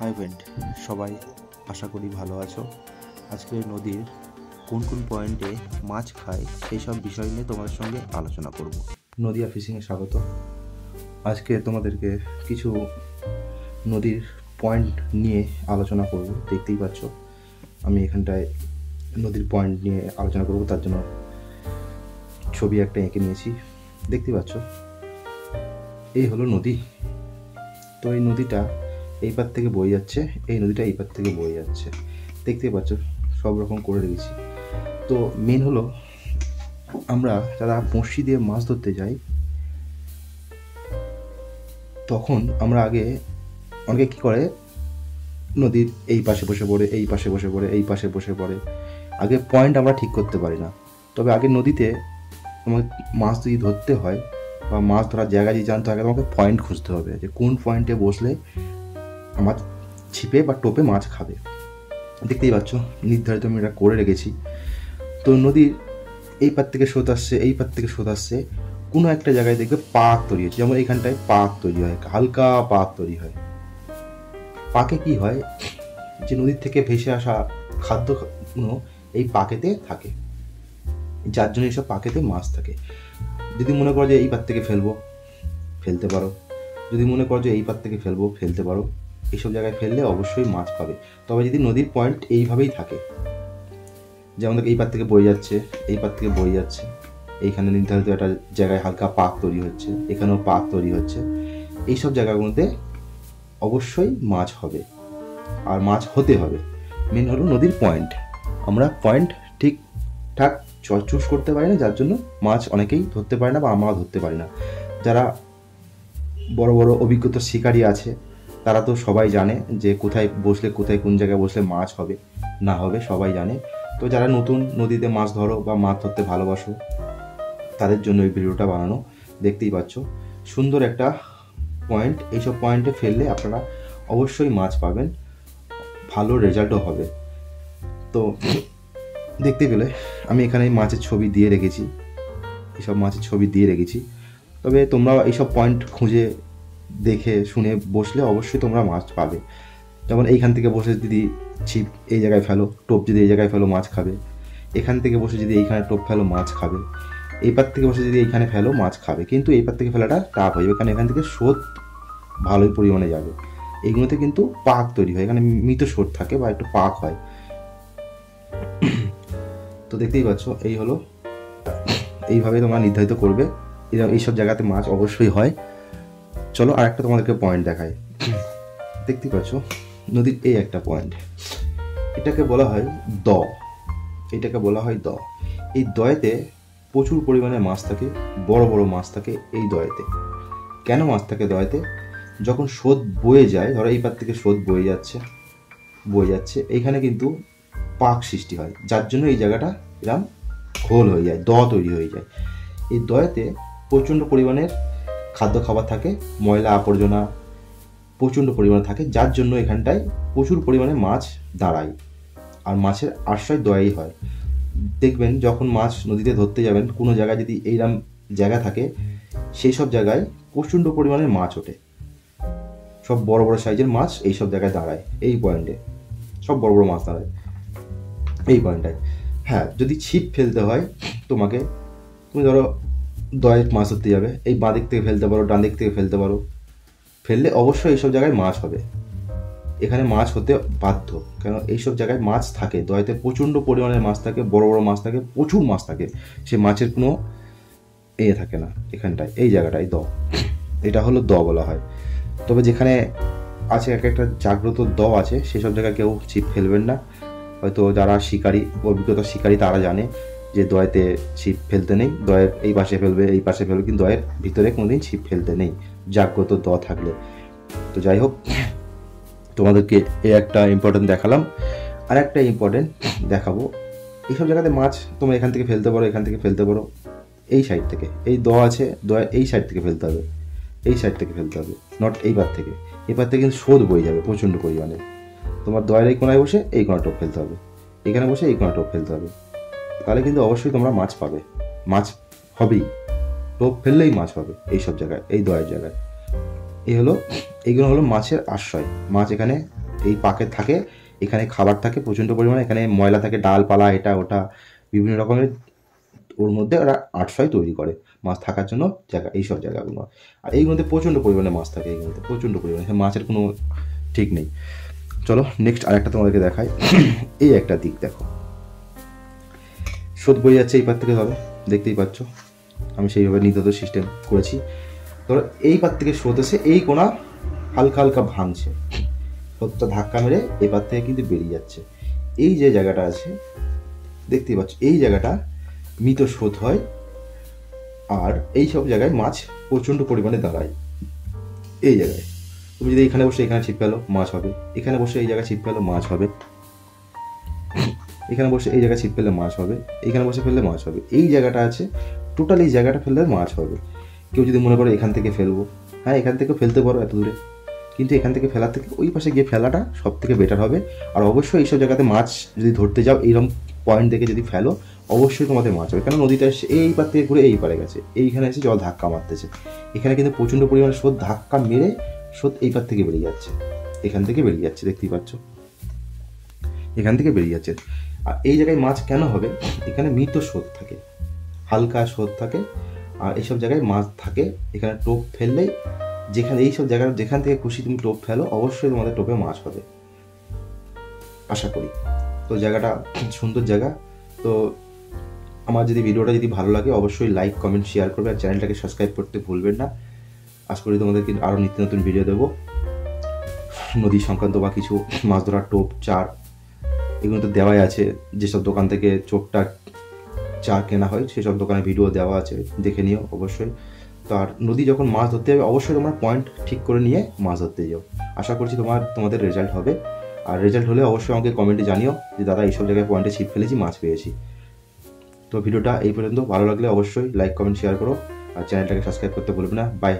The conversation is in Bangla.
হাই ফ্রেন্ড, সবাই আশা করি ভালো আছো। আজকে নদীর কোন কোন পয়েন্টে মাছ খায় সেই সব বিষয় নিয়ে তোমাদের সঙ্গে আলোচনা করব। নদিয়া ফিশিংয়ে স্বাগত। আজকে তোমাদেরকে কিছু নদীর পয়েন্ট নিয়ে আলোচনা করব। দেখতেই পাচ্ছ আমি এখানটায় নদীর পয়েন্ট নিয়ে আলোচনা করব, তার জন্য ছবি একটা এঁকে নিয়েছি। দেখতেই পাচ্ছ এই হলো নদী। তো এই নদীটা এই পার থেকে বয়ে যাচ্ছে, এই নদীটা এই পার থেকে বয়ে যাচ্ছে। দেখতেই পাচ্ছ সব রকম করে রেখেছি। তো মেন হলো আমরা যারা বঁড়শি দিয়ে মাছ ধরতে যাই, তখন আমরা আগে অনেকে কী করে, নদীর এই পাশে বসে পড়ে, এই পাশে বসে পড়ে, এই পাশে বসে পড়ে। আগে পয়েন্ট আমরা ঠিক করতে পারি না। তবে আগে নদীতে তোমাকে মাছ যদি ধরতে হয় বা মাছ ধরার জায়গা যদি জানতে হয়, তোমাকে পয়েন্ট খুঁজতে হবে যে কোন পয়েন্টে বসলে আমার ছিপে বা টোপে মাছ খাবে। দেখতেই পাচ্ছ নির্ধারিত আমি এটা করে রেখেছি। তো নদীর এই পার থেকে স্রোত আসছে, এই পার থেকে স্রোত আসছে, কোনো একটা জায়গায় দেখবে পাক তৈরি হচ্ছে। যেমন এইখানটায় পাক তৈরি হয়, হালকা পাক তৈরি হয়। পাকে কি হয়, যে নদীর থেকে ভেসে আসা খাদ্যগুলো এই পাকেতে থাকে, যার জন্য এইসব পাকেতে মাছ থাকে। যদি মনে করো যে এই পার থেকে ফেলবো, ফেলতে পারো। যদি মনে করো যে এই পার থেকে ফেলবো, ফেলতে পারো। এইসব জায়গায় ফেললে অবশ্যই মাছ পাবে। তবে যদি নদীর পয়েন্ট এইভাবেই থাকে, যেমন এই পার থেকে বয়ে যাচ্ছে, এই পার থেকে বয়ে যাচ্ছে, এইখানে নির্ধারিত একটা জায়গায় হালকা পাক তৈরি হচ্ছে, এখানেও পাক তৈরি হচ্ছে, এইসব জায়গাগুলোতে অবশ্যই মাছ হবে আর মাছ হতে হবে। মেন হলো নদীর পয়েন্ট। আমরা পয়েন্ট ঠিকঠাক চুজ করতে পারি না, যার জন্য মাছ অনেকেই ধরতে পারে না বা আমরা ধরতে পারি না। যারা বড় বড় অভিজ্ঞতার শিকারী আছে তারা তো সবাই জানে যে কোথায় বসলে, কোথায় কোন জায়গায় বসলে মাছ হবে না হবে সবাই জানে। তো যারা নতুন নদীতে মাছ ধরো বা মাছ ধরতে ভালোবাসো, তাদের জন্য এই ভিডিওটা বানানো। দেখতেই পাচ্ছ সুন্দর একটা পয়েন্ট। এইসব পয়েন্টে ফেললে আপনারা অবশ্যই মাছ পাবেন, ভালো রেজাল্টও হবে। তো দেখতে পেলে আমি এখানে মাছের ছবি দিয়ে রেখেছি, এইসব মাছের ছবি দিয়ে রেখেছি। তবে তোমরা এইসব পয়েন্ট খুঁজে দেখে শুনে বসলে অবশ্যই তোমরা মাছ পাবে। যেমন এইখান থেকে বসে যদি ছিপ এই জায়গায় ফেলো, টোপ যদি এই জায়গায় ফেলো, মাছ খাবে। এখান থেকে বসে যদি এইখানে টোপ ফেলো, মাছ খাবে। এই পার থেকে বসে যদি এইখানে ফেলো, মাছ খাবে। কিন্তু এই পার থেকে ফেলাটা টাফ হয়ে যাবে, কারণ এখান থেকে স্রোত ভালোই পরিমাণে যাবে। এইগুলোতে কিন্তু পাক তৈরি হয়, এখানে মৃত স্রোত থাকে বা একটু পাক হয়। তো দেখতেই পাচ্ছ এই হলো, এইভাবে তোমরা নির্ধারিত করবে। এইসব জায়গাতে মাছ অবশ্যই হয়। চলো আর একটা তোমাদেরকে পয়েন্ট দেখাই। দেখতেই পাচ্ছ নদীর এই একটা পয়েন্ট, এটাকে বলা হয় দ। এটাকে বলা হয় দ। এই দয়েতে প্রচুর পরিমাণে মাছ থাকে, বড় বড় মাছ থাকে এই দয়েতে। কেন মাছ থাকে দয়েতে? যখন স্রোত বয়ে যায়, ধরো এই পার থেকে স্রোত বয়ে যাচ্ছে, এইখানে কিন্তু পাক সৃষ্টি হয়, যার জন্য এই জায়গাটা এরকম ঘোল হয়ে যায়, দ তৈরি হয়ে যায়। এই দয়েতে প্রচণ্ড পরিমাণের খাদ্য খাবার থাকে, ময়লা আবর্জনা প্রচণ্ড পরিমাণে থাকে, যার জন্য এখানটায় প্রচুর পরিমাণে মাছ দাঁড়ায়। আর মাছের আশ্রয় দয়াই হয়। দেখবেন যখন মাছ নদীতে ধরতে যাবেন, কোনো জায়গায় যদি এইরকম জায়গা থাকে, সেই সব জায়গায় প্রচণ্ড পরিমাণে মাছ ওঠে। সব বড় বড় সাইজের মাছ এই সব জায়গায় দাঁড়ায়, এই পয়েন্টে সব বড় বড় মাছ দাঁড়ায় এই পয়েন্টটায়। হ্যাঁ, যদি ছিপ ফেলতে হয় তোমাকে, তুমি ধরো দয়ে মাছ ধরতে যাবে, এই বাঁ দিক থেকে ফেলতে পারো, ডান দিক থেকে ফেলতে পারো। ফেললে অবশ্যই এইসব জায়গায় মাছ হবে, এখানে মাছ হতে বাধ্য। কেন এইসব জায়গায় মাছ থাকে, দয়াতে প্রচণ্ড পরিমাণের মাছ থাকে, বড় বড় মাছ থাকে, প্রচুর মাছ থাকে। সে মাছের কোনো থাকে না এখানটায়, এই জায়গাটায় দ। এটা হলো দ বলা হয়। তবে যেখানে আছে এক একটা জাগ্রত দ আছে, সেসব জায়গায় কেউ ছিপ ফেলবেন না। হয়তো যারা শিকারী, অভিজ্ঞতা শিকারী, তারা জানে যে দয়েতে ছিপ ফেলতে নেই, দয়ের এই পাশে ফেলবে, এই পাশে ফেলবে, কিন্তু দয়ের ভিতরে কোনোদিন ছিপ ফেলতে নেই জাগ্রত দ থাকলে। তো যাই হোক, তোমাদেরকে এই একটা ইম্পর্টেন্ট দেখালাম। আর একটা ইম্পর্টেন্ট দেখাবো, এইসব জায়গাতে মাছ তোমরা এখান থেকে ফেলতে পারো, এখান থেকে ফেলতে পারো, এই সাইড থেকে, এই দ আছে, দয়ের এই সাইড থেকে ফেলতে হবে, এই সাইড থেকে ফেলতে হবে, নট এইবার থেকে। এবার থেকে কিন্তু স্রোত বয়ে যাবে প্রচণ্ড পরিমাণে। তোমার দয়ের এই কোনায় বসে এই কোনা টোপ ফেলতে হবে, এখানে বসে এই কোনা টোপ ফেলতে হবে। তাহলে কিন্তু অবশ্যই তোমরা মাছ পাবে, মাছ হবেই। টোপ ফেললেই মাছ হবে এইসব জায়গায়, এই দয়ের জায়গায়। এইগুলো হলো মাছের আশ্রয়। মাছ এখানে এই পাকে থাকে, এখানে খাবার থাকে প্রচণ্ড পরিমাণে, এখানে ময়লা থাকে, ডালপালা এটা ওটা বিভিন্ন রকমের, ওর মধ্যে ওরা আশ্রয় তৈরি করে মাছ থাকার জন্য জায়গা, এইসব জায়গাগুলো। আর এইগুলোতে প্রচণ্ড পরিমাণে মাছ থাকে, এইগুলোতে প্রচণ্ড পরিমাণে, মাছের কোনো ঠিক নেই। চলো নেক্সট আরেকটা তোমাদেরকে দেখাই। এই একটা দিক দেখো, স্রোত বয়ে যাচ্ছে এই পার থেকে, ধরো দেখতেই পাচ্ছ, আমি সেইভাবে নির্ধারিত সিস্টেম করেছি। ধরো এই পার থেকে স্রোত এসে এই কোণা হালকা হালকা ভাঙছে, স্রোতটা ধাক্কা মেরে এই পার থেকে কিন্তু বেরিয়ে যাচ্ছে। এই যে জায়গাটা আছে দেখতেই পাচ্ছ, এই জায়গাটা মৃত স্রোত হয়, আর এই সব জায়গায় মাছ প্রচণ্ড পরিমাণে দাঁড়ায়। এই জায়গায় তুমি যদি এখানে বসে এখানে ছিপ ফেলো মাছ হবে, এখানে বসে এই জায়গায় ছিপ ফেলো মাছ হবে, এখানে বসে এই জায়গায় ছিপ ফেললে মাছ হবে, এখানে বসে ফেললে মাছ হবে। এই জায়গাটা আছে, টোটাল এই জায়গাটা ফেললে মাছ হবে। কেউ যদি মনে করো এখান থেকে ফেলবো, হ্যাঁ এখান থেকে ফেলতে পারো এত দূরে, কিন্তু এখান থেকে ফেলার থেকে ওই পাশে গিয়ে ফেলাটা সব থেকে বেটার হবে। আর অবশ্যই এইসব জায়গাতে মাছ যদি ধরতে যাও এইরকম পয়েন্ট দেখে যদি ফেলো, অবশ্যই তোমাদের মাছ হবে। কেন নদীটা এসে এই পার থেকে ঘুরে এই পারে গেছে, এইখানে এসে জল ধাক্কা মারতেছে, এখানে কিন্তু প্রচণ্ড পরিমাণে স্রোত ধাক্কা মেরে স্রোত এই পার থেকে বেরিয়ে যাচ্ছে, এখান থেকে বেরিয়ে যাচ্ছে, দেখতেই পাচ্ছ এখান থেকে বেরিয়ে যাচ্ছে। আর এই জায়গায় মাছ কেন হবে, এখানে মৃত স্রোত থাকে, হালকা স্রোত থাকে, আর এইসব জায়গায় মাছ থাকে। এখানে টোপ ফেললেই, যেখানে এইসব জায়গায় যেখান থেকে খুশি তুমি টোপ ফেলো, অবশ্যই তোমাদের টোপে মাছ হবে আশা করি। তো জায়গাটা সুন্দর জায়গা। তো আমার যদি ভিডিওটা যদি ভালো লাগে অবশ্যই লাইক কমেন্ট শেয়ার করবে, আর চ্যানেলটাকে সাবস্ক্রাইব করতে ভুলবেন না। আশা করি তোমাদেরকে আরও নিত্য নতুন ভিডিও দেবো, নদী সংক্রান্ত বা কিছু মাছ ধরার টোপ চার এগুলো তো দেওয়াই আছে। যেসব দোকান থেকে চোপটা চার কেনা হয় সেসব দোকানে ভিডিও দেওয়া আছে, দেখে নিও অবশ্যই। তো আর নদী যখন মাছ ধরতে যাবে অবশ্যই তোমরা পয়েন্ট ঠিক করে নিয়ে মাছ ধরতে যাও। আশা করছি তোমাদের রেজাল্ট হবে, আর রেজাল্ট হলে অবশ্যই আমাকে কমেন্টে জানিও যে দাদা এইসব জায়গায় পয়েন্টে ছিপ ফেলেছি, মাছ পেয়েছি। তো ভিডিওটা এই পর্যন্ত, ভালো লাগলে অবশ্যই লাইক কমেন্ট শেয়ার করো, আর চ্যানেলটাকে সাবস্ক্রাইব করতে ভুলবে না। বাই।